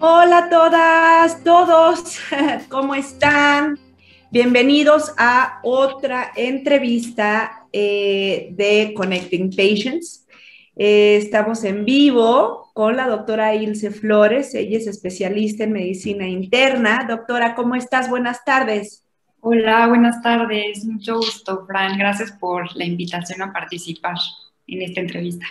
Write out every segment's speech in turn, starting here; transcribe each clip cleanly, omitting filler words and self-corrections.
Hola a todas, todos, ¿cómo están? Bienvenidos a otra entrevista de Connecting Patients. Estamos en vivo con la doctora Ilse Flores, ella es especialista en medicina interna. Doctora, ¿cómo estás? Buenas tardes. Hola, buenas tardes. Mucho gusto, Fran. Gracias por la invitación a participar en esta entrevista.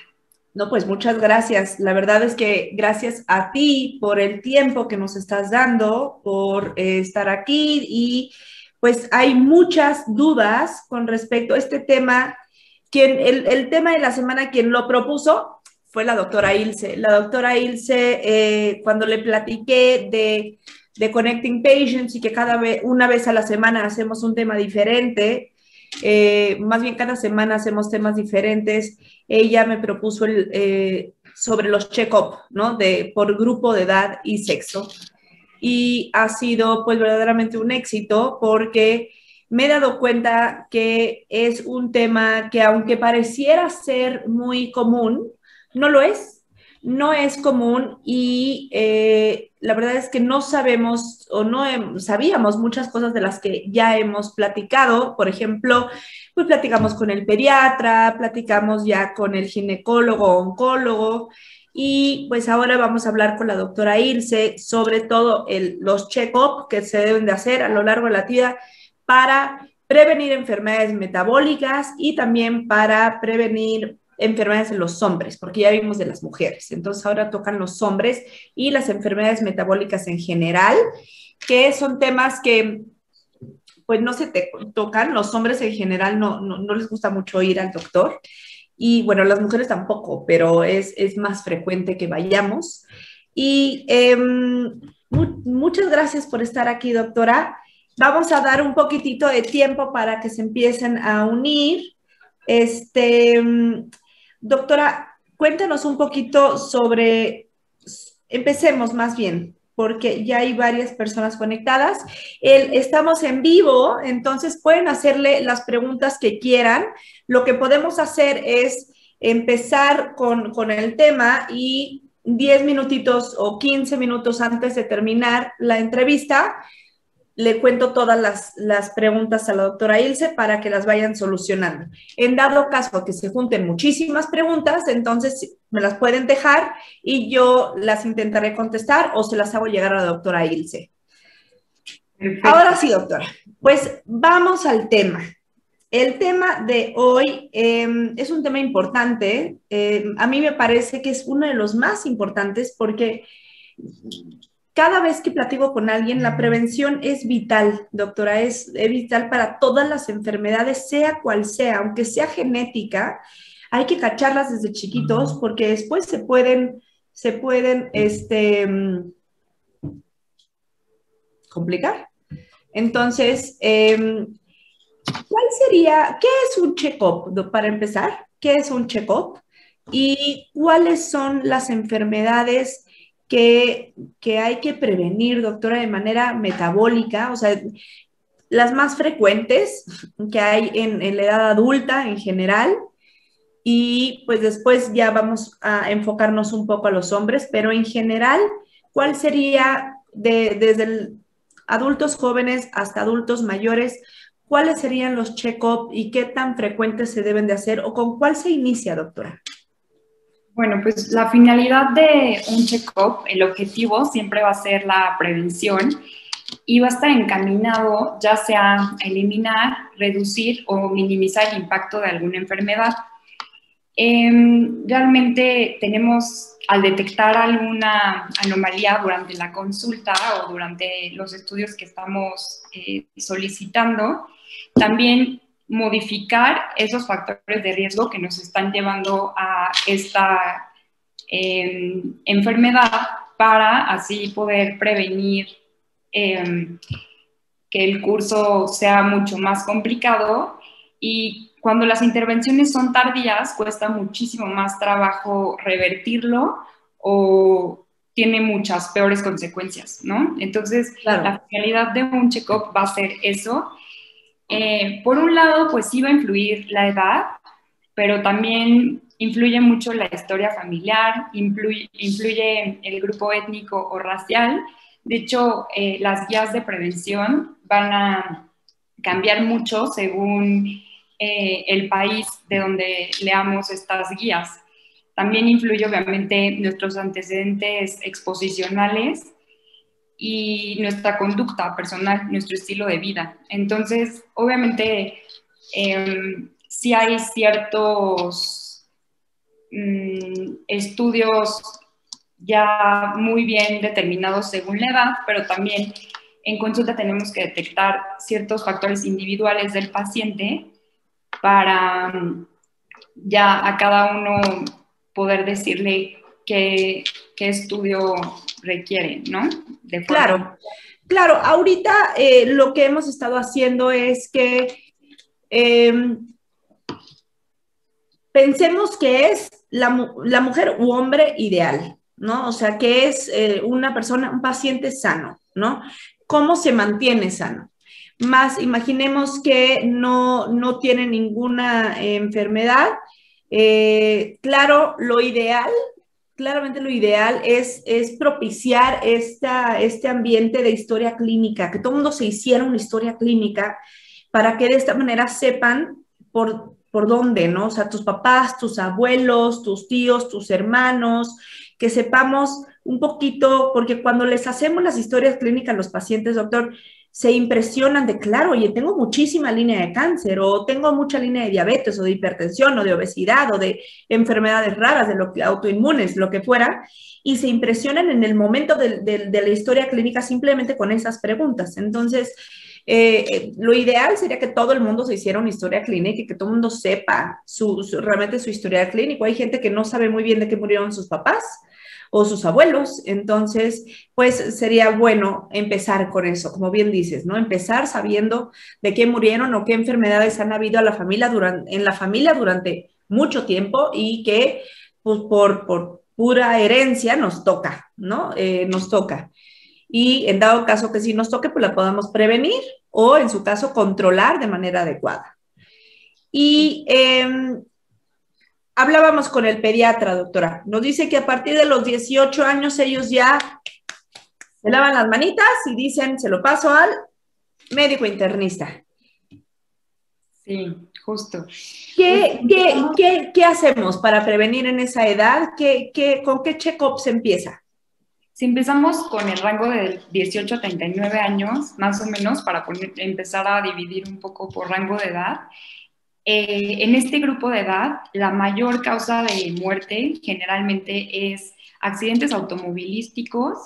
No, pues muchas gracias. La verdad es que gracias a ti por el tiempo que nos estás dando, por estar aquí y pues hay muchas dudas con respecto a este tema. El tema de la semana, quien lo propuso fue la doctora Ilse. La doctora Ilse, cuando le platiqué de Connecting Patients y que una vez a la semana hacemos un tema diferente, más bien cada semana hacemos temas diferentes. Ella me propuso sobre los check-up, ¿no? Por grupo de edad y sexo. Y ha sido pues verdaderamente un éxito porque me he dado cuenta que es un tema que aunque pareciera ser muy común, no lo es, no es común y la verdad es que no sabemos o no sabíamos muchas cosas de las que ya hemos platicado. Por ejemplo, pues platicamos con el pediatra, platicamos ya con el ginecólogo, oncólogo, y pues ahora vamos a hablar con la doctora Ilse sobre todo los check-up que se deben de hacer a lo largo de la vida para prevenir enfermedades metabólicas y también para prevenir enfermedades en los hombres, porque ya vimos de las mujeres. Entonces ahora tocan los hombres y las enfermedades metabólicas en general, que son temas que pues no se te tocan. Los hombres en general no les gusta mucho ir al doctor. Y bueno, las mujeres tampoco, pero es más frecuente que vayamos. Y muchas gracias por estar aquí, doctora. Vamos a dar un poquitito de tiempo para que se empiecen a unir. Este, doctora, cuéntanos un poquito sobre, empecemos más bien, porque ya hay varias personas conectadas. Estamos en vivo, entonces pueden hacerle las preguntas que quieran. Lo que podemos hacer es empezar con el tema y 10 minutitos o 15 minutos antes de terminar la entrevista, le cuento todas las preguntas a la doctora Ilse para que las vayan solucionando. En dado caso que se junten muchísimas preguntas, entonces me las pueden dejar y yo las intentaré contestar o se las hago llegar a la doctora Ilse. Ahora Perfecto. sí, doctora, pues vamos al tema. El tema de hoy es un tema importante. A mí me parece que es uno de los más importantes porque cada vez que platico con alguien, la prevención es vital, doctora, es vital para todas las enfermedades, sea cual sea, aunque sea genética, hay que cacharlas desde chiquitos porque después se pueden complicar. Entonces, ¿cuál sería, qué es un check-up, para empezar? ¿Qué es un check-up? ¿Y cuáles son las enfermedades que hay que prevenir, doctora, de manera metabólica? O sea, las más frecuentes que hay en la edad adulta en general. Y pues después ya vamos a enfocarnos un poco a los hombres, pero en general, ¿cuál sería desde adultos jóvenes hasta adultos mayores? ¿Cuáles serían los check-up y qué tan frecuentes se deben de hacer o con cuál se inicia, doctora? Bueno, pues la finalidad de un check-up, el objetivo siempre va a ser la prevención y va a estar encaminado ya sea a eliminar, reducir o minimizar el impacto de alguna enfermedad. Realmente tenemos, al detectar alguna anomalía durante la consulta o durante los estudios que estamos solicitando, también modificar esos factores de riesgo que nos están llevando a esta enfermedad para así poder prevenir que el curso sea mucho más complicado. Y cuando las intervenciones son tardías, cuesta muchísimo más trabajo revertirlo o tiene muchas peores consecuencias, ¿no? Entonces, Claro. la finalidad de un check-up va a ser eso. Por un lado, pues sí va a influir la edad. pero también influye mucho la historia familiar, influye el grupo étnico o racial. De hecho, las guías de prevención van a cambiar mucho según el país de donde leamos estas guías. También influye obviamente nuestros antecedentes exposicionales y nuestra conducta personal, nuestro estilo de vida. Entonces, obviamente, sí hay ciertos estudios ya muy bien determinados según la edad, pero también en consulta tenemos que detectar ciertos factores individuales del paciente para ya a cada uno poder decirle qué estudio requiere, ¿no? Claro, claro. Ahorita lo que hemos estado haciendo es que pensemos que es la mujer u hombre ideal, ¿no? O sea, que es una persona, un paciente sano, ¿no? ¿Cómo se mantiene sano? Más imaginemos que no tiene ninguna enfermedad. Claro, lo ideal, claramente lo ideal es propiciar este ambiente de historia clínica, que todo el mundo se hiciera una historia clínica para que de esta manera sepan por dónde, ¿no? O sea, tus papás, tus abuelos, tus tíos, tus hermanos, que sepamos un poquito, porque cuando les hacemos las historias clínicas a los pacientes, doctor, se impresionan de, claro, oye, tengo muchísima línea de cáncer, o tengo mucha línea de diabetes, o de hipertensión, o de obesidad, o de enfermedades raras, de autoinmunes, lo que fuera, y se impresionan en el momento de la historia clínica simplemente con esas preguntas. Entonces, lo ideal sería que todo el mundo se hiciera una historia clínica y que todo el mundo sepa realmente su historia clínica. Hay gente que no sabe muy bien de qué murieron sus papás o sus abuelos, entonces, pues sería bueno empezar con eso, como bien dices, ¿no? Empezar sabiendo de qué murieron o qué enfermedades han habido en la familia durante mucho tiempo y que, pues, por pura herencia nos toca, ¿no? Nos toca. Y en dado caso que sí nos toque, pues la podamos prevenir o en su caso controlar de manera adecuada. Y hablábamos con el pediatra, doctora. Nos dice que a partir de los 18 años ellos ya se lavan las manitas y dicen, se lo paso al médico internista. Sí, justo. ¿Qué hacemos para prevenir en esa edad? ¿Con qué check-up se empieza? Si empezamos con el rango de 18 a 39 años, más o menos, para empezar a dividir un poco por rango de edad, en este grupo de edad, la mayor causa de muerte generalmente es accidentes automovilísticos,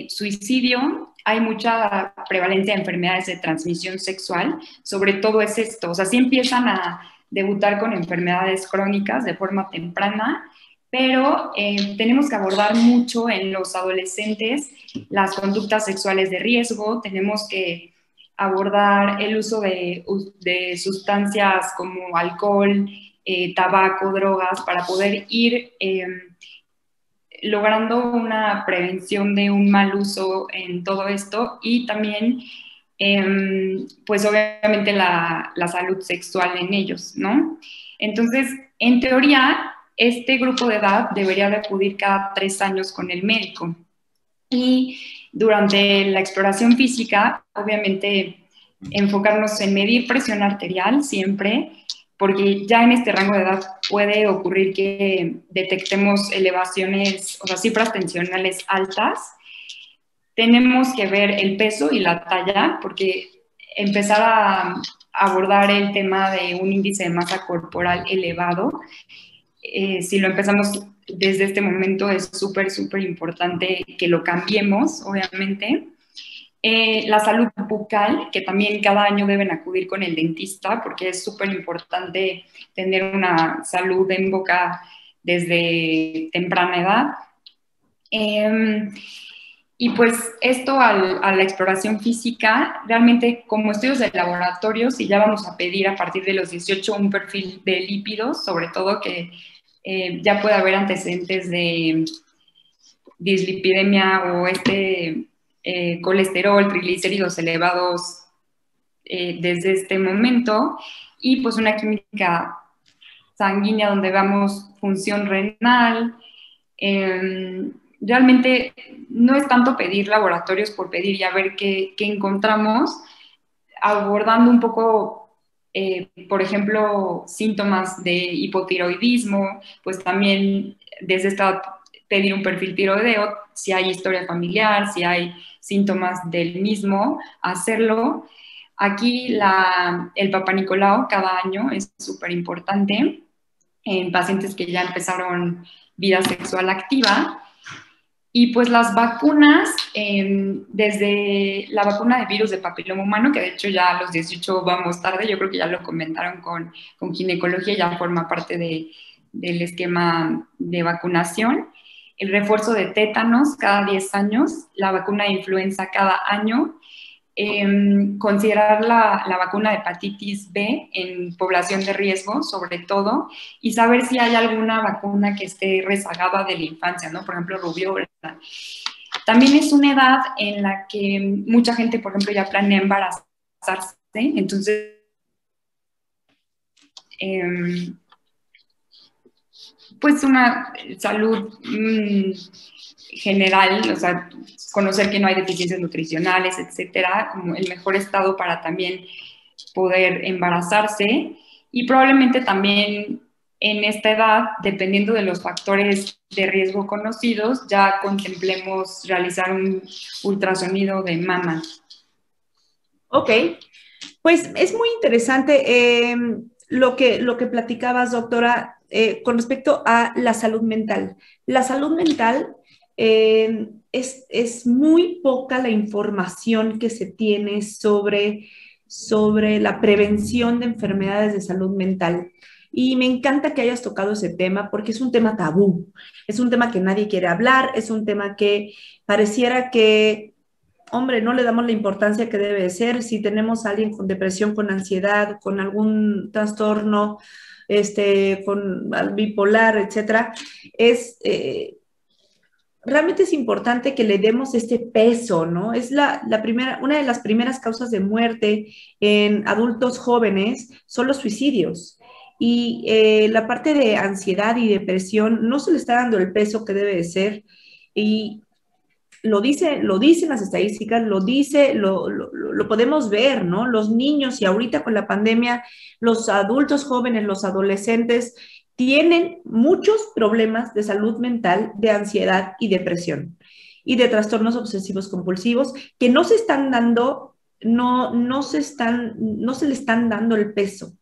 suicidio, hay mucha prevalencia de enfermedades de transmisión sexual, sobre todo es esto, o sea, sí empiezan a debutar con enfermedades crónicas de forma temprana, pero tenemos que abordar mucho en los adolescentes las conductas sexuales de riesgo, tenemos que abordar el uso de sustancias como alcohol, tabaco, drogas, para poder ir logrando una prevención de un mal uso en todo esto y también, pues obviamente la salud sexual en ellos, ¿no? Entonces, en teoría, este grupo de edad debería de acudir cada 3 años con el médico. Y durante la exploración física, obviamente, enfocarnos en medir presión arterial siempre, porque ya en este rango de edad puede ocurrir que detectemos elevaciones, o sea, cifras tensionales altas. Tenemos que ver el peso y la talla, porque empezar a abordar el tema de un índice de masa corporal elevado, si lo empezamos desde este momento es súper, súper importante que lo cambiemos, obviamente. La salud bucal, que también cada año deben acudir con el dentista, porque es súper importante tener una salud en boca desde temprana edad. Y pues esto a la exploración física, realmente como estudios de laboratorio, si ya vamos a pedir a partir de los 18 un perfil de lípidos, sobre todo que ya puede haber antecedentes de dislipidemia o colesterol, triglicéridos elevados desde este momento, y pues una química sanguínea donde veamos función renal. Realmente no es tanto pedir laboratorios por pedir y a ver qué encontramos, abordando un poco, por ejemplo, síntomas de hipotiroidismo, pues también desde esta pedir un perfil tiroideo, si hay historia familiar, si hay síntomas del mismo, hacerlo. Aquí el Papa Nicolau cada año es súper importante en pacientes que ya empezaron vida sexual activa. Y pues las vacunas, desde la vacuna de virus de papiloma humano, que de hecho ya a los 18 vamos tarde, yo creo que ya lo comentaron con ginecología, ya forma parte del esquema de vacunación. El refuerzo de tétanos cada 10 años, la vacuna de influenza cada año, considerar la vacuna de hepatitis B en población de riesgo, sobre todo, y saber si hay alguna vacuna que esté rezagada de la infancia, ¿no? Por ejemplo, rubiola. También es una edad en la que mucha gente, por ejemplo, ya planea embarazarse, entonces, pues una salud general, o sea, conocer que no hay deficiencias nutricionales, etcétera, como el mejor estado para también poder embarazarse y probablemente también en esta edad, dependiendo de los factores de riesgo conocidos, ya contemplemos realizar un ultrasonido de mama. Ok, pues es muy interesante lo que platicabas, doctora, con respecto a la salud mental. La salud mental es muy poca la información que se tiene sobre la prevención de enfermedades de salud mental. Y me encanta que hayas tocado ese tema porque es un tema tabú, es un tema que nadie quiere hablar, es un tema que pareciera que, hombre, no le damos la importancia que debe de ser. Si tenemos a alguien con depresión, con ansiedad, con algún trastorno, con bipolar, etcétera, es, realmente es importante que le demos este peso, ¿no? Es una de las primeras causas de muerte en adultos jóvenes son los suicidios. Y la parte de ansiedad y depresión no se le está dando el peso que debe de ser. Y lo dicen las estadísticas, lo podemos ver, ¿no? Los niños y ahorita con la pandemia, los adultos jóvenes, los adolescentes tienen muchos problemas de salud mental, de ansiedad y depresión y de trastornos obsesivos compulsivos que no se están dando, no se le están dando el peso.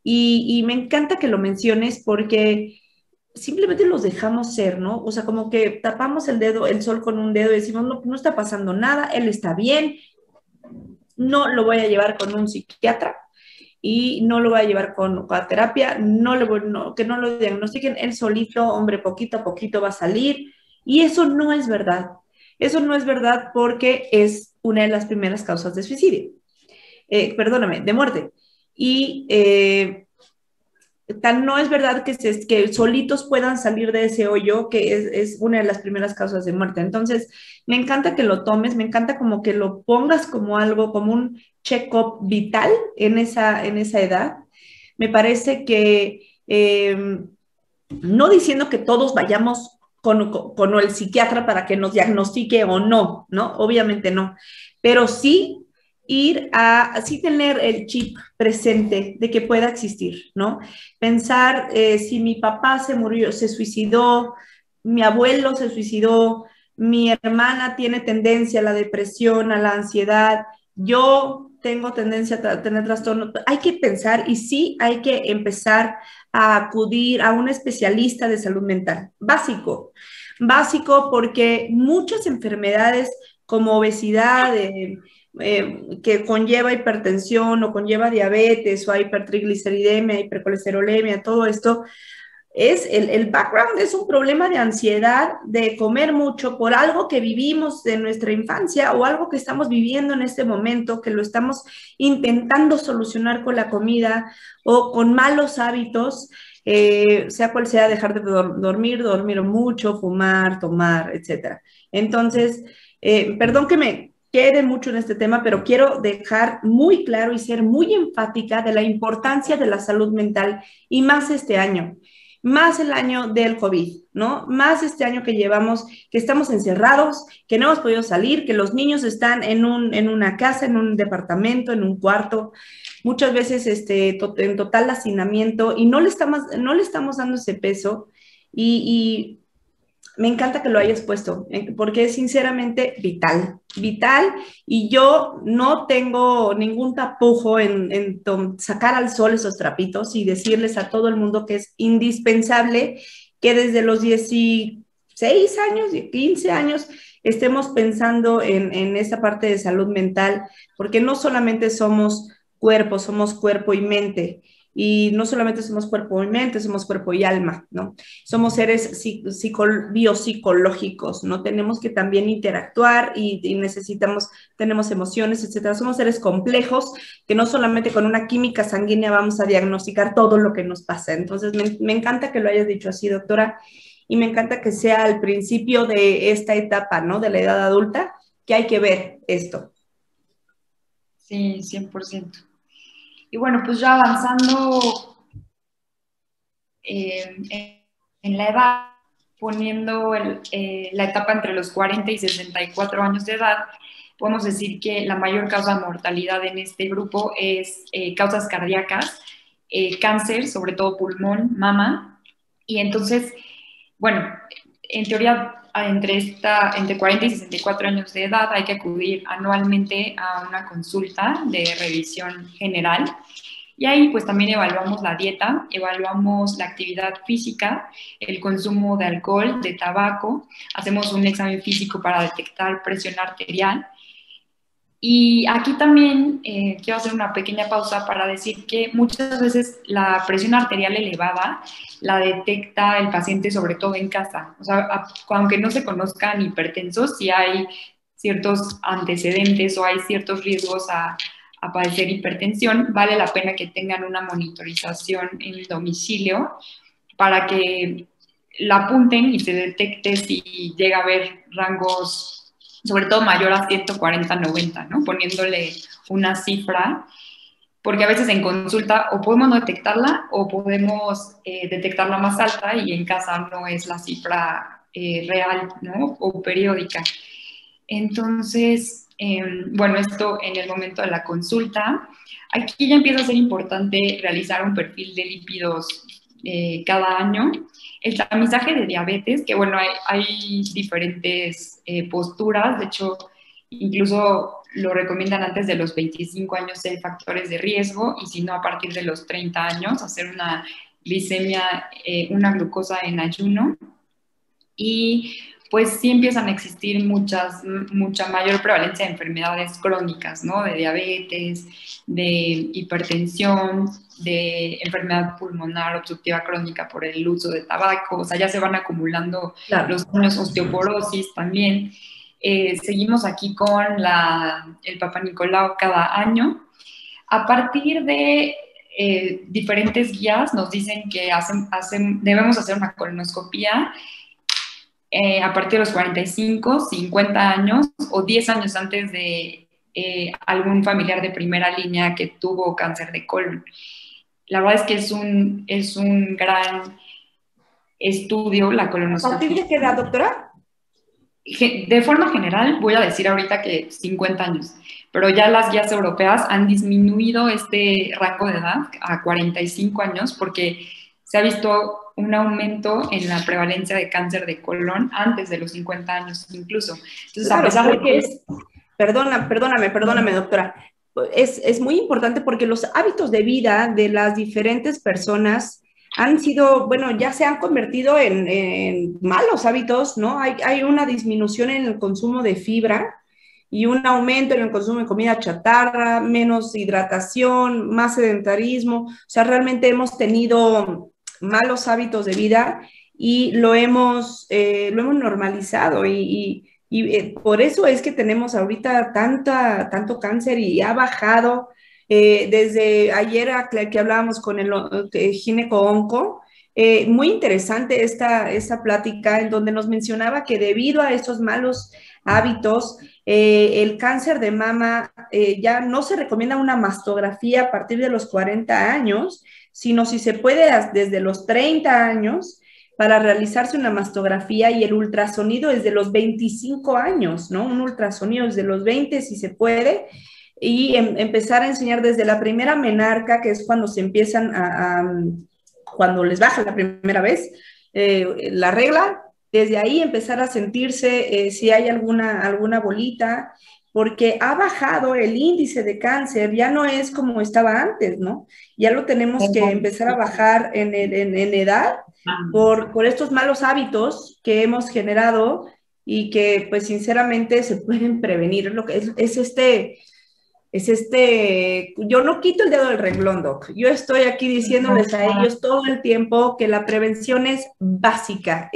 Y me encanta que lo menciones porque simplemente los dejamos ser, ¿no? O sea, como que tapamos el sol con un dedo y decimos, no, no está pasando nada, él está bien, no lo voy a llevar con un psiquiatra y no lo voy a llevar con terapia, que no lo diagnostiquen, él solito, hombre, poquito a poquito va a salir. Y eso no es verdad. Eso no es verdad porque es una de las primeras causas de suicidio. Perdóname, de muerte. Y tal no es verdad que solitos puedan salir de ese hoyo, que es una de las primeras causas de muerte. Entonces, me encanta que lo tomes, me encanta como que lo pongas como algo, como un check-up vital en esa edad. Me parece que, no diciendo que todos vayamos con el psiquiatra para que nos diagnostique o no, ¿no? Obviamente no, pero sí sí tener el chip presente de que pueda existir, ¿no? Pensar si mi papá se murió, se suicidó, mi abuelo se suicidó, mi hermana tiene tendencia a la depresión, a la ansiedad, yo tengo tendencia a tener trastornos. Hay que pensar y sí hay que empezar a acudir a un especialista de salud mental. Básico, básico porque muchas enfermedades como obesidad, que conlleva hipertensión o conlleva diabetes o hipertrigliceridemia, hipercolesterolemia, todo esto, el background es un problema de ansiedad, de comer mucho por algo que vivimos de nuestra infancia o algo que estamos viviendo en este momento, que lo estamos intentando solucionar con la comida o con malos hábitos, sea cual sea, dejar de dormir mucho, fumar, tomar, etcétera. Entonces, perdón quede mucho en este tema, pero quiero dejar muy claro y ser muy enfática de la importancia de la salud mental y más este año, más el año del COVID, ¿no? Más este año que llevamos, que estamos encerrados, que no hemos podido salir, que los niños están en una casa, en un departamento, en un cuarto, muchas veces en total hacinamiento y no le estamos dando ese peso y me encanta que lo hayas puesto, porque es sinceramente vital, vital, y yo no tengo ningún tapujo en sacar al sol esos trapitos y decirles a todo el mundo que es indispensable que desde los 16 años, 15 años, estemos pensando en esa parte de salud mental, porque no solamente somos cuerpo y mente. Y no solamente somos cuerpo y mente, somos cuerpo y alma, ¿no? Somos seres biopsicológicos, ¿no? Tenemos que también interactuar y necesitamos, tenemos emociones, etcétera. Somos seres complejos que no solamente con una química sanguínea vamos a diagnosticar todo lo que nos pasa. Entonces, me encanta que lo hayas dicho así, doctora, y me encanta que sea al principio de esta etapa, ¿no? De la edad adulta, que hay que ver esto. Sí, 100%. Y bueno, pues ya avanzando en la edad, poniendo la etapa entre los 40 y 64 años de edad, podemos decir que la mayor causa de mortalidad en este grupo es causas cardíacas, cáncer, sobre todo pulmón, mama. Y entonces, bueno, en teoría, entre 40 y 64 años de edad hay que acudir anualmente a una consulta de revisión general. Y ahí pues también evaluamos la dieta, evaluamos la actividad física, el consumo de alcohol, de tabaco, hacemos un examen físico para detectar presión arterial. Y aquí también quiero hacer una pequeña pausa para decir que muchas veces la presión arterial elevada la detecta el paciente sobre todo en casa. O sea, aunque no se conozcan hipertensos, si hay ciertos antecedentes o hay ciertos riesgos a padecer hipertensión, vale la pena que tengan una monitorización en el domicilio para que la apunten y se detecte si llega a haber rangos sobre todo mayor a 140-90, ¿no? Poniéndole una cifra, porque a veces en consulta o podemos no detectarla o podemos detectarla más alta y en casa no es la cifra real, ¿no? O periódica. Entonces, bueno, esto en el momento de la consulta. Aquí ya empieza a ser importante realizar un perfil de lípidos cada año. El tamizaje de diabetes, que bueno, hay diferentes posturas, de hecho, incluso lo recomiendan antes de los 25 años ser factores de riesgo y si no a partir de los 30 años hacer una glicemia, una glucosa en ayuno. Y pues sí empiezan a existir mucha mayor prevalencia de enfermedades crónicas, ¿no? De diabetes, de hipertensión, de enfermedad pulmonar obstructiva crónica por el uso de tabaco, o sea, ya se van acumulando Claro. los daños, osteoporosis también. Seguimos aquí con el Papa Nicolau cada año. A partir de diferentes guías nos dicen que debemos hacer una colonoscopía a partir de los 45, 50 años o 10 años antes de algún familiar de primera línea que tuvo cáncer de colon. La verdad es que es un gran estudio la colonoscopia. ¿A partir de qué edad, doctora? De forma general, voy a decir ahorita que 50 años, pero ya las guías europeas han disminuido este rango de edad a 45 años porque se ha visto un aumento en la prevalencia de cáncer de colon antes de los 50 años incluso. Entonces, claro, a pesar de que... Perdóname, doctora. Es muy importante porque los hábitos de vida de las diferentes personas han sido, bueno, ya se han convertido en malos hábitos, ¿no? Hay una disminución en el consumo de fibra y un aumento en el consumo de comida chatarra, menos hidratación, más sedentarismo. O sea, realmente hemos tenido malos hábitos de vida y lo hemos normalizado y por eso es que tenemos ahorita tanto cáncer y ha bajado. Desde ayer que hablábamos con el gineco-onco, Muy interesante esta plática en donde nos mencionaba que debido a estos malos hábitos, el cáncer de mama ya no se recomienda una mastografía a partir de los 40 años, sino si se puede desde los 30 años para realizarse una mastografía y el ultrasonido desde los 25 años, ¿no? Un ultrasonido desde los 20 si se puede y empezar a enseñar desde la primera menarca, que es cuando se empiezan cuando les baja la primera vez la regla, desde ahí empezar a sentirse si hay alguna bolita, porque ha bajado el índice de cáncer, ya no es como estaba antes, ¿no? Ya lo tenemos que empezar a bajar en edad por estos malos hábitos que hemos generado y que pues sinceramente se pueden prevenir. Lo que yo no quito el dedo del renglón, Doc. Yo estoy aquí diciéndoles a ellos todo el tiempo que la prevención es básica,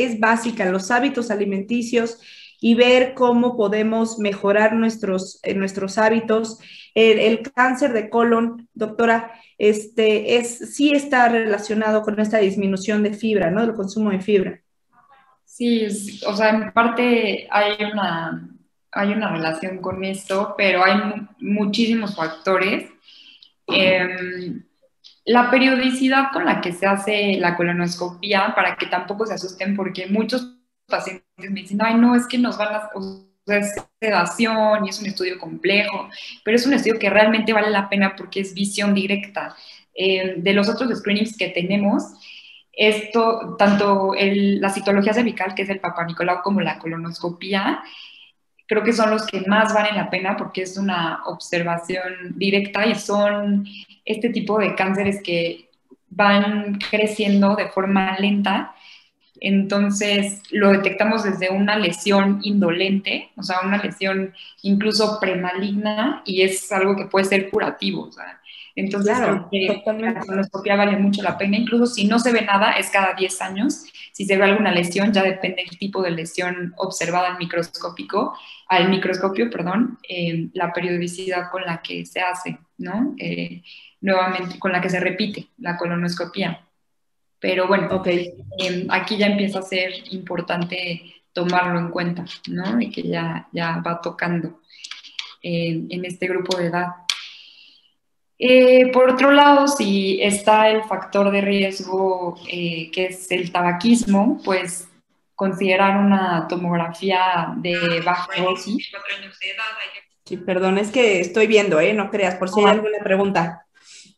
los hábitos alimenticios y ver cómo podemos mejorar nuestros hábitos. El cáncer de colon, doctora, sí está relacionado con esta disminución de fibra, ¿no? Del consumo de fibra. Sí, o sea, en parte hay una relación con esto, pero hay muchísimos factores. La periodicidad con la que se hace la colonoscopia, para que tampoco se asusten, porque muchos pacientes me dicen, ay, no, es que nos van a, o sea, es sedación y es un estudio complejo, pero es un estudio que realmente vale la pena porque es visión directa. De los otros screenings que tenemos, esto, tanto la citología cervical, que es el Papá Nicolau, como la colonoscopia, creo que son los que más valen la pena porque es una observación directa y son este tipo de cánceres que van creciendo de forma lenta. Entonces lo detectamos desde una lesión indolente, o sea, una lesión incluso premaligna, y es algo que puede ser curativo. O sea, entonces Claro, creo que totalmente. la colonoscopia vale mucho la pena, incluso si no se ve nada, es cada 10 años. Si se ve alguna lesión, ya depende del tipo de lesión observada al microscopio, perdón, la periodicidad con la que se hace, ¿no? Nuevamente, con la que se repite la colonoscopia. Pero bueno, Ok. aquí ya empieza a ser importante tomarlo en cuenta, ¿no? Y que ya va tocando en este grupo de edad. Por otro lado, si está el factor de riesgo que es el tabaquismo, pues considerar una tomografía de baja dosis. Sí, perdón, es que estoy viendo, no creas, por si hay alguna pregunta.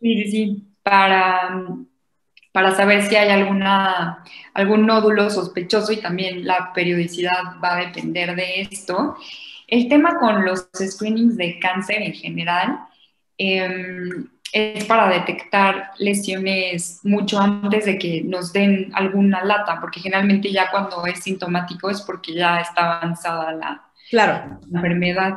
Sí, sí, sí, para saber si hay algún nódulo sospechoso, y también la periodicidad va a depender de esto. El tema con los screenings de cáncer en general es para detectar lesiones mucho antes de que nos den alguna lata, porque generalmente ya cuando es sintomático es porque ya está avanzada la Claro. enfermedad.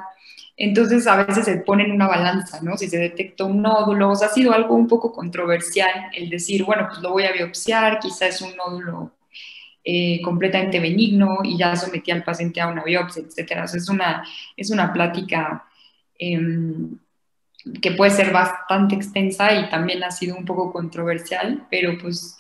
Entonces a veces se pone en una balanza, ¿no? Si se detecta un nódulo, o sea, ha sido algo un poco controversial el decir, bueno, pues lo voy a biopsiar, quizá es un nódulo completamente benigno y ya sometí al paciente a una biopsia, etcétera. O sea, es una plática que puede ser bastante extensa y también ha sido un poco controversial, pero pues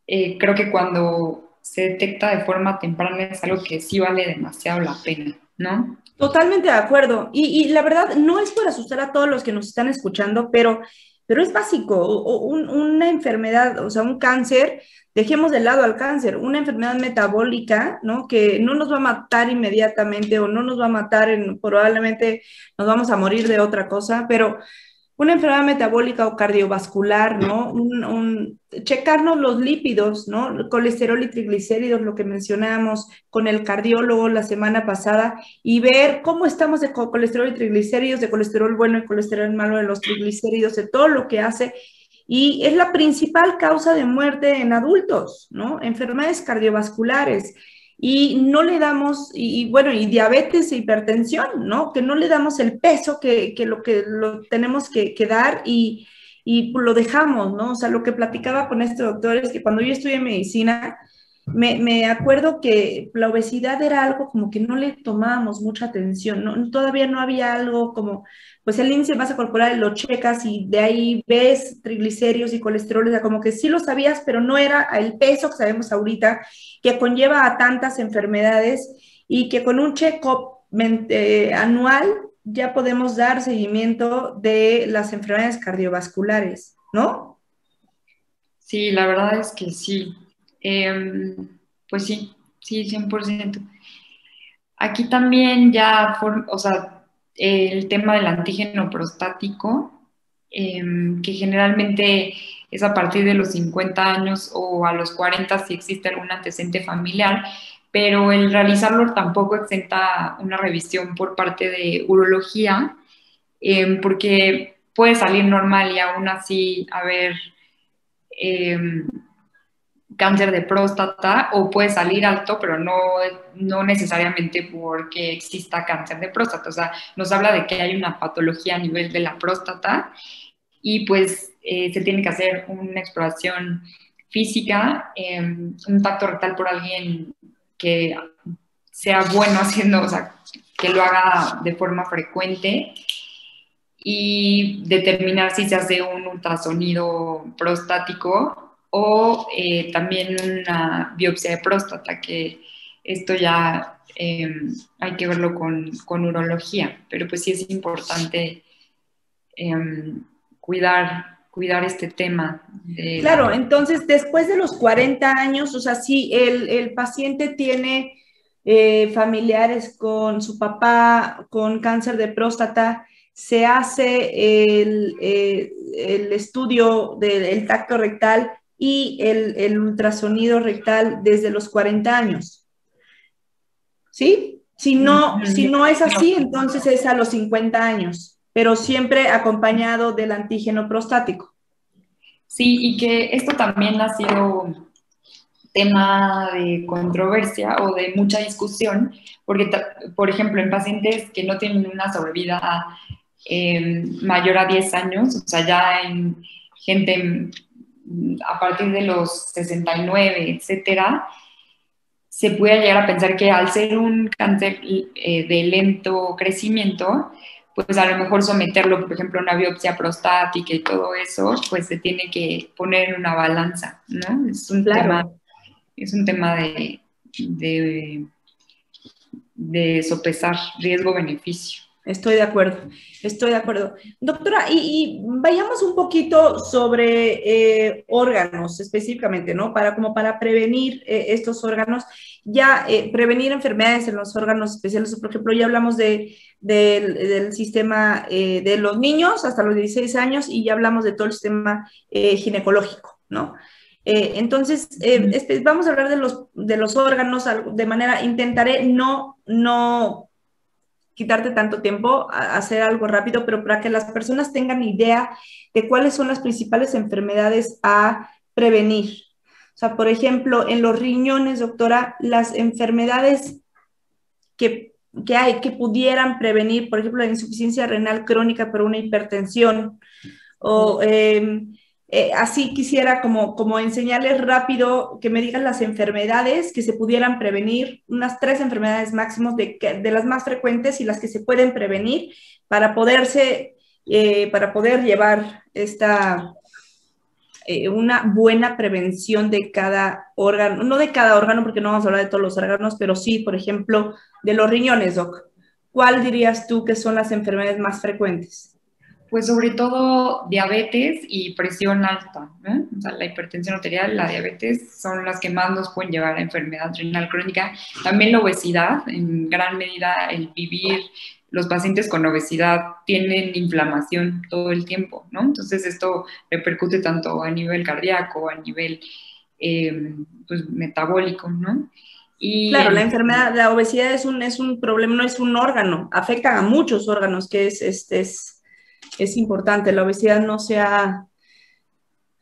creo que cuando se detecta de forma temprana es algo que sí vale demasiado la pena, ¿no? Totalmente de acuerdo. Y la verdad, no es por asustar a todos los que nos están escuchando, pero es básico. Una enfermedad, o sea, un cáncer, dejemos de lado al cáncer, una enfermedad metabólica, ¿no? Que no nos va a matar inmediatamente o no nos va a matar, probablemente nos vamos a morir de otra cosa, pero una enfermedad metabólica o cardiovascular, ¿no? Checarnos los lípidos, ¿no? El colesterol y triglicéridos, lo que mencionábamos con el cardiólogo la semana pasada, y ver cómo estamos de colesterol y triglicéridos, de colesterol bueno y colesterol malo, de los triglicéridos, de todo lo que hace. Y es la principal causa de muerte en adultos, ¿no? Enfermedades cardiovasculares y no le damos, bueno, y diabetes e hipertensión, ¿no? Que no le damos el peso que lo tenemos que dar y lo dejamos, ¿no? O sea, lo que platicaba con este doctor es que cuando yo estudié medicina, me acuerdo que la obesidad era algo como que no le tomábamos mucha atención, ¿no? Todavía no había algo como, pues el índice de masa corporal lo checas y de ahí ves triglicéridos y colesterol, o sea, como que sí lo sabías, pero no era el peso que sabemos ahorita, que conlleva a tantas enfermedades y que con un check-up anual ya podemos dar seguimiento de las enfermedades cardiovasculares, ¿no? Sí, la verdad es que sí. Em, pues sí, sí, 100%. Aquí también ya, o sea, el tema del antígeno prostático, que generalmente es a partir de los 50 años o a los 40 si existe algún antecedente familiar, pero el realizarlo tampoco exenta una revisión por parte de urología, porque puede salir normal y aún así haber em, cáncer de próstata o puede salir alto, pero no necesariamente porque exista cáncer de próstata. O sea, nos habla de que hay una patología a nivel de la próstata y pues se tiene que hacer una exploración física, un tacto rectal por alguien que sea bueno haciendo, o sea, que lo haga de forma frecuente y determinar si se hace un ultrasonido prostático o también una biopsia de próstata, que esto ya hay que verlo con urología, pero pues sí es importante eh, cuidar este tema de la Claro, próstata. entonces después de los 40 años, o sea, si el paciente tiene familiares con su papá con cáncer de próstata, se hace el estudio del tacto rectal y el ultrasonido rectal desde los 40 años, ¿sí? Si no es así, entonces es a los 50 años, pero siempre acompañado del antígeno prostático. Sí, y que esto también ha sido tema de controversia o de mucha discusión, porque, por ejemplo, en pacientes que no tienen una sobrevida mayor a 10 años, o sea, ya en gente a partir de los 69, etcétera, se puede llegar a pensar que al ser un cáncer de lento crecimiento, pues a lo mejor someterlo, por ejemplo, a una biopsia prostática y todo eso, pues se tiene que poner en una balanza, ¿no? Claro. Es un tema de, de sopesar riesgo-beneficio. Estoy de acuerdo, estoy de acuerdo. Doctora, y vayamos un poquito sobre órganos específicamente, ¿no? Como para prevenir estos órganos, ya prevenir enfermedades en los órganos especiales, por ejemplo, ya hablamos del sistema de los niños hasta los 16 años y ya hablamos de todo el sistema ginecológico, ¿no? Entonces, vamos a hablar de los órganos de manera, intentaré no quitarte tanto tiempo, a hacer algo rápido, pero para que las personas tengan idea de cuáles son las principales enfermedades a prevenir. O sea, por ejemplo, en los riñones, doctora, las enfermedades que pudieran prevenir, por ejemplo, la insuficiencia renal crónica por una hipertensión, o así quisiera como enseñarles rápido que me digan las enfermedades que se pudieran prevenir, unas 3 enfermedades máximos de las más frecuentes y las que se pueden prevenir para para poder llevar una buena prevención de cada órgano, no de cada órgano porque no vamos a hablar de todos los órganos, pero sí, por ejemplo, de los riñones, Doc. ¿Cuál dirías tú que son las enfermedades más frecuentes? Pues sobre todo diabetes y presión alta, ¿no? O sea, la hipertensión arterial, la diabetes son las que más nos pueden llevar a enfermedad renal crónica. También la obesidad, en gran medida el vivir, los pacientes con obesidad tienen inflamación todo el tiempo, ¿no? Entonces esto repercute tanto a nivel cardíaco, a nivel pues, metabólico, ¿no? Y Claro, la obesidad es un problema, no es un órgano, afecta a muchos órganos, que es importante. La obesidad no sea...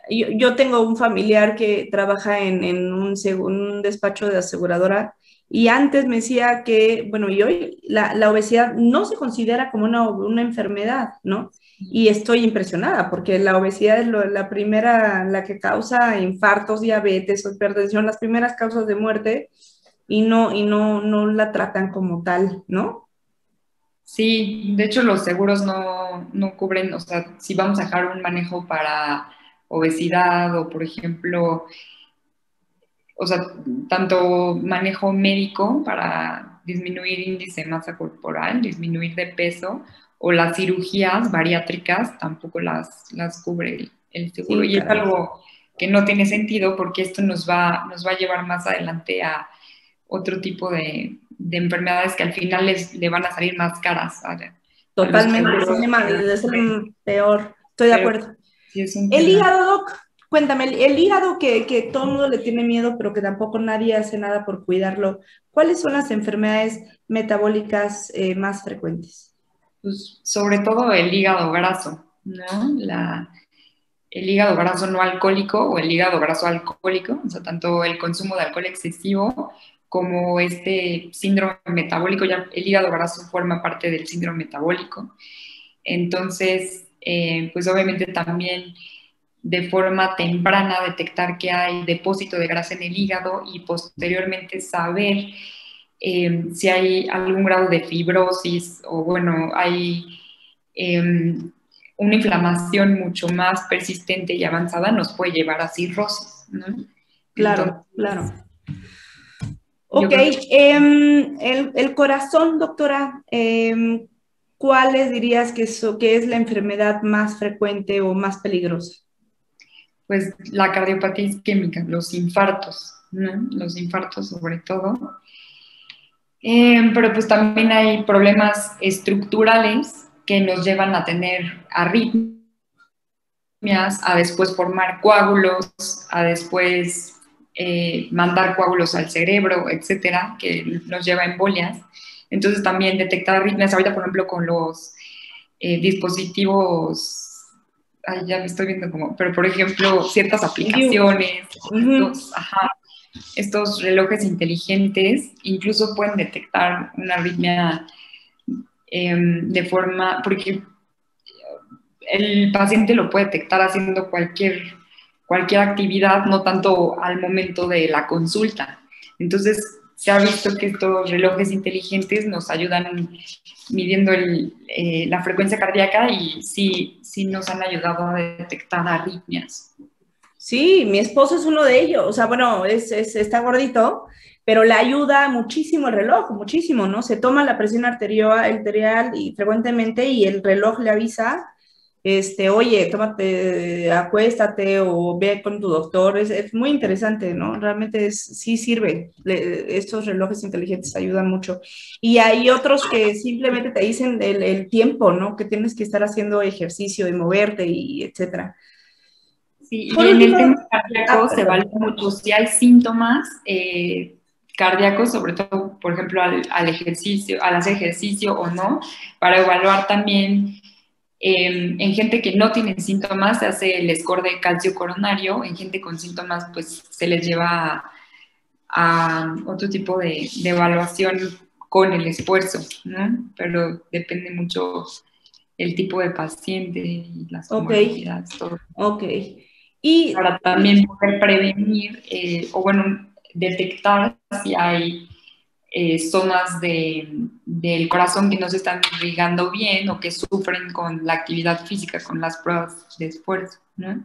Yo tengo un familiar que trabaja en un despacho de aseguradora y antes me decía que, bueno, y hoy la obesidad no se considera como una enfermedad, ¿no? y estoy impresionada porque la obesidad es la primera, la que causa infartos, diabetes o hipertensión, las primeras causas de muerte no la tratan como tal, ¿no? Sí, de hecho los seguros no cubren, o sea, si vamos a dejar un manejo para obesidad o, por ejemplo, o sea, tanto manejo médico para disminuir índice de masa corporal, disminuir de peso, o las cirugías bariátricas tampoco las cubre el seguro. Sí, Y es caray. algo que no tiene sentido porque esto nos va a llevar más adelante a otro tipo de enfermedades que al final le van a salir más caras a los Totalmente, seguros. es el peor, estoy de Pero acuerdo. sí es un El tema. hígado, Doc, cuéntame, el hígado que todo el mundo le tiene miedo, pero que tampoco nadie hace nada por cuidarlo, ¿cuáles son las enfermedades metabólicas más frecuentes? Pues, sobre todo el hígado graso, ¿no? El hígado graso no alcohólico o el hígado graso alcohólico, o sea, tanto el consumo de alcohol excesivo como este síndrome metabólico, ya el hígado graso forma parte del síndrome metabólico. Entonces, pues obviamente también de forma temprana detectar que hay depósito de grasa en el hígado y posteriormente saber si hay algún grado de fibrosis o bueno, hay una inflamación mucho más persistente y avanzada nos puede llevar a cirrosis, ¿no? Claro, Entonces, claro. yo Ok, creo que el corazón, doctora, ¿cuáles dirías que es la enfermedad más frecuente o más peligrosa? pues la cardiopatía isquémica, los infartos, ¿no? Los infartos sobre todo. Pero pues también hay problemas estructurales que nos llevan a tener arritmias, a después formar coágulos, a después mandar coágulos al cerebro, etcétera, que nos lleva a embolias. Entonces también detectar arritmias, ahorita por ejemplo con los dispositivos, ay, ya me estoy viendo como, pero por ejemplo ciertas aplicaciones, Ujú. ajá, estos relojes inteligentes incluso pueden detectar una arritmia de forma, porque el paciente lo puede detectar haciendo cualquier actividad, no tanto al momento de la consulta. Entonces, se ha visto que estos relojes inteligentes nos ayudan midiendo la frecuencia cardíaca y sí nos han ayudado a detectar arritmias. Sí, mi esposo es uno de ellos. O sea, bueno, está gordito, pero le ayuda muchísimo el reloj, muchísimo, ¿no? Se toma la presión arterial y frecuentemente y el reloj le avisa, oye, tómate, acuéstate o ve con tu doctor. Es muy interesante, ¿no? Realmente sí sirve. Estos relojes inteligentes ayudan mucho. Y hay otros que simplemente te dicen el tiempo, ¿no? Que tienes que estar haciendo ejercicio y moverte y etcétera. Sí, Por y en el último, tema cardíaco se perdón. evalúa mucho si hay síntomas cardíacos, sobre todo, por ejemplo, al ejercicio, al hacer ejercicio o no, para evaluar también en gente que no tiene síntomas, se hace el score de calcio coronario, en gente con síntomas, pues se les lleva a otro tipo de evaluación con el esfuerzo, ¿no? Pero depende mucho el tipo de paciente y las Ok, comorbilidades, todo ok. Y para también poder prevenir o bueno, detectar si hay zonas del corazón que no se están irrigando bien o que sufren con la actividad física, con las pruebas de esfuerzo, ¿no?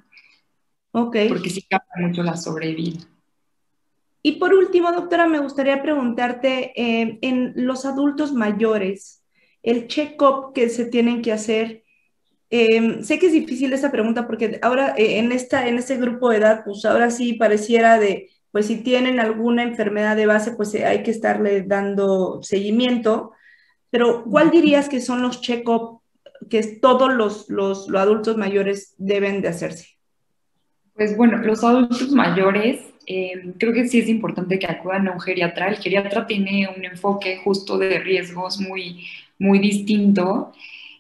ok. Porque sí cambia mucho la sobrevida. Y por último, doctora, me gustaría preguntarte, en los adultos mayores, el check-up que se tienen que hacer, sé que es difícil esta pregunta porque ahora en este grupo de edad, pues ahora sí pareciera pues si tienen alguna enfermedad de base, pues hay que estarle dando seguimiento, pero ¿cuál dirías que son los check-up que todos los adultos mayores deben de hacerse? Pues bueno, los adultos mayores, creo que sí es importante que acudan a un geriatra. El geriatra tiene un enfoque justo de riesgos muy distinto.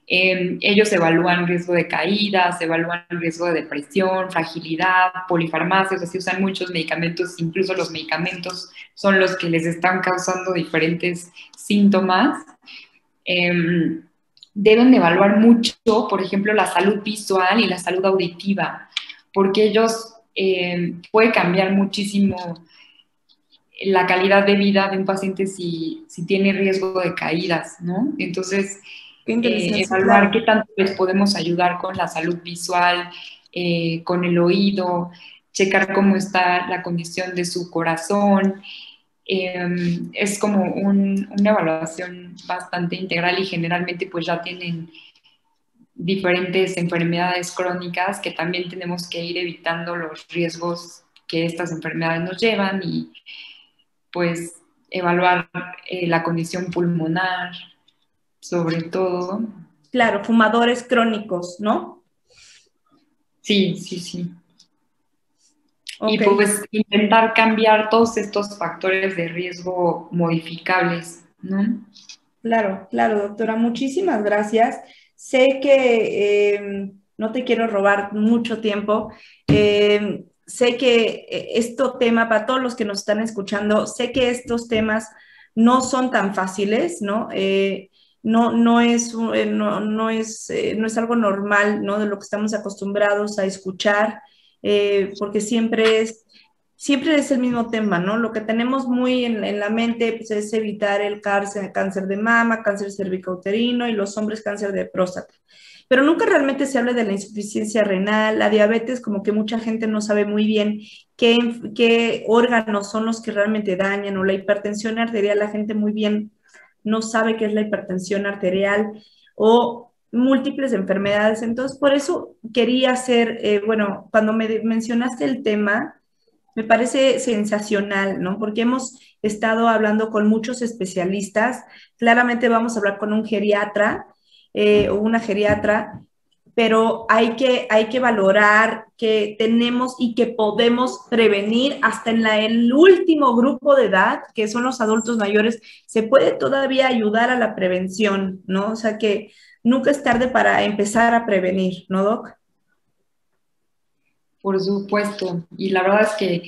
Ellos evalúan riesgo de caídas, evalúan riesgo de depresión, fragilidad, polifarmacia, o sea, se usan muchos medicamentos, incluso los medicamentos son los que les están causando diferentes síntomas. Eh, deben evaluar mucho, por ejemplo, la salud visual y la salud auditiva, porque ellos puede cambiar muchísimo la calidad de vida de un paciente si tiene riesgo de caídas, ¿no? Entonces, Qué interesante, sí, evaluar qué claro. tanto les podemos ayudar con la salud visual, con el oído, checar cómo está la condición de su corazón. Es como una evaluación bastante integral y generalmente pues ya tienen diferentes enfermedades crónicas que también tenemos que ir evitando los riesgos que estas enfermedades nos llevan y pues evaluar la condición pulmonar, sobre todo. Claro, fumadores crónicos, ¿no? Sí, sí, sí. Y Ok, pues intentar cambiar todos estos factores de riesgo modificables, ¿no? claro, claro, doctora, muchísimas gracias. Sé que no te quiero robar mucho tiempo. Sé que esto tema, para todos los que nos están escuchando, sé que estos temas no son tan fáciles, ¿no? No es, no es algo normal, ¿no? De lo que estamos acostumbrados a escuchar, porque siempre es el mismo tema, ¿no? Lo que tenemos muy en la mente pues, es evitar el cáncer de mama, cáncer cervicouterino y los hombres cáncer de próstata. Pero nunca realmente se habla de la insuficiencia renal, la diabetes, como que mucha gente no sabe muy bien qué órganos son los que realmente dañan, o la hipertensión arterial, la gente muy bien no sabe qué es la hipertensión arterial o múltiples enfermedades. Entonces, por eso quería hacer, bueno, cuando me mencionaste el tema, me parece sensacional, ¿no? Porque hemos estado hablando con muchos especialistas. Claramente vamos a hablar con un geriatra o una geriatra, pero hay que valorar que tenemos y que podemos prevenir hasta en el último grupo de edad, que son los adultos mayores, se puede todavía ayudar a la prevención, ¿no? O sea que nunca es tarde para empezar a prevenir, ¿no, Doc? Por supuesto. Y la verdad es que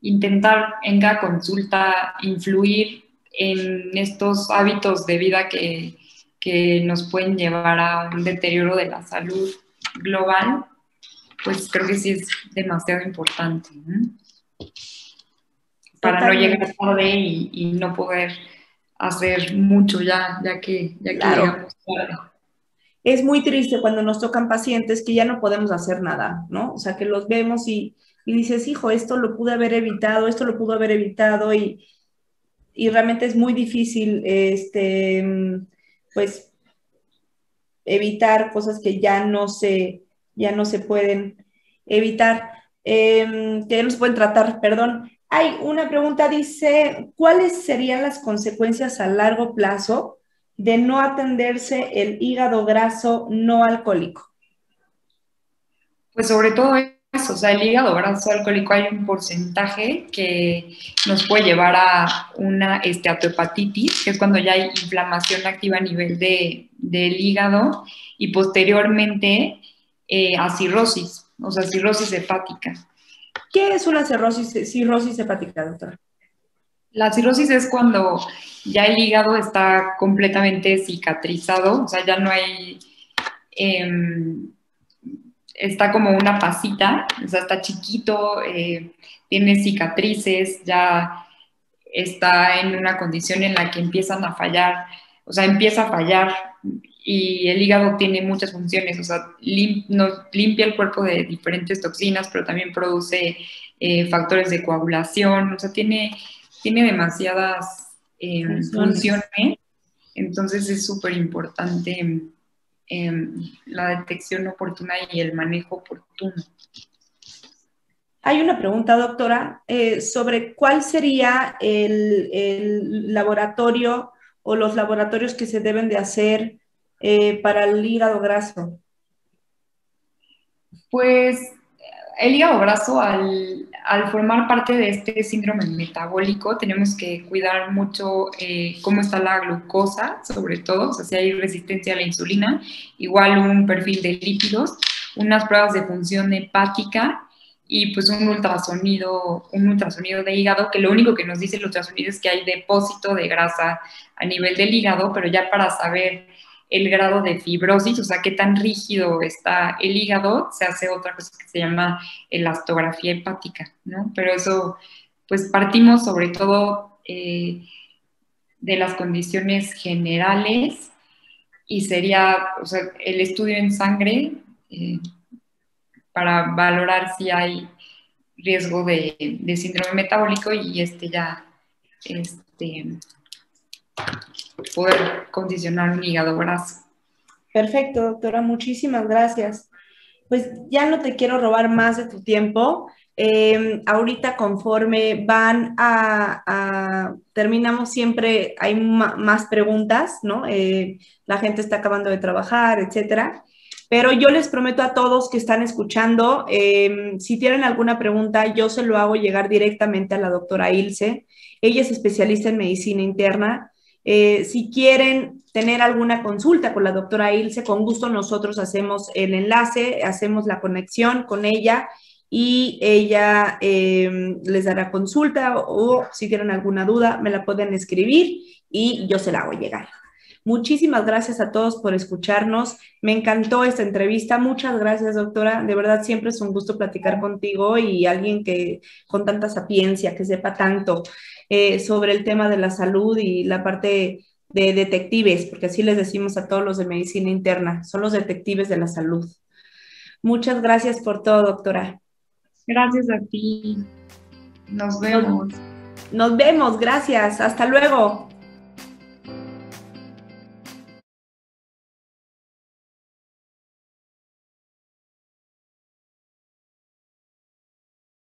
intentar en cada consulta influir en estos hábitos de vida que nos pueden llevar a un deterioro de la salud global, pues creo que sí es demasiado importante, ¿no? Para no llegar Totalmente. tarde y no poder hacer mucho ya que Claro. llegamos tarde. Es muy triste cuando nos tocan pacientes que ya no podemos hacer nada, ¿no? O sea, que los vemos y dices, hijo, esto lo pude haber evitado, esto lo pudo haber evitado y realmente es muy difícil, pues, evitar cosas que ya no se pueden evitar, que ya no se pueden tratar, perdón. Hay una pregunta, dice, ¿cuáles serían las consecuencias a largo plazo de no atenderse el hígado graso no alcohólico? Pues sobre todo eso, o sea, el hígado graso alcohólico hay un porcentaje que nos puede llevar a una esteatohepatitis, que es cuando ya hay inflamación activa a nivel del hígado y posteriormente a cirrosis, o sea, cirrosis hepática. ¿Qué es una cirrosis hepática, doctora? La cirrosis es cuando ya el hígado está completamente cicatrizado, o sea, ya no hay... Eh, está como una pasita, o sea, está chiquito, tiene cicatrices, ya está en una condición en la que empiezan a fallar, o sea, empieza a fallar y el hígado tiene muchas funciones, o sea, nos limpia el cuerpo de diferentes toxinas, pero también produce factores de coagulación, o sea, tiene demasiadas Funciones. funciones, entonces es súper importante la detección oportuna y el manejo oportuno. Hay una pregunta, doctora, sobre cuál sería el laboratorio o los laboratorios que se deben de hacer para el hígado graso. Pues el hígado graso, al formar parte de este síndrome metabólico, tenemos que cuidar mucho cómo está la glucosa, sobre todo, o sea, si hay resistencia a la insulina, igual un perfil de lípidos, unas pruebas de función hepática y pues un ultrasonido de hígado, que lo único que nos dice el ultrasonido es que hay depósito de grasa a nivel del hígado, pero ya para saber el grado de fibrosis, o sea, qué tan rígido está el hígado, se hace otra cosa que se llama elastografía hepática, ¿no? Pero eso, pues partimos sobre todo de las condiciones generales y sería, o sea, el estudio en sangre eh, para valorar si hay riesgo de síndrome metabólico y ya, este, poder condicionar un hígado graso. Perfecto, doctora, muchísimas gracias. Pues ya no te quiero robar más de tu tiempo. Ahorita conforme terminamos siempre, hay más preguntas, ¿no? La gente está acabando de trabajar, etcétera. Pero yo les prometo a todos que están escuchando, si tienen alguna pregunta, yo se lo hago llegar directamente a la doctora Ilse. Ella es especialista en medicina interna. Si quieren tener alguna consulta con la doctora Ilse, con gusto nosotros hacemos el enlace, hacemos la conexión con ella y ella les dará consulta o si tienen alguna duda me la pueden escribir y yo se la hago llegar. Muchísimas gracias a todos por escucharnos. Me encantó esta entrevista. Muchas gracias, doctora. De verdad, siempre es un gusto platicar contigo y alguien que con tanta sapiencia, que sepa tanto sobre el tema de la salud y la parte de detectives, porque así les decimos a todos los de medicina interna, son los detectives de la salud. Muchas gracias por todo, doctora. Gracias a ti. Nos vemos. Nos vemos, gracias. Hasta luego.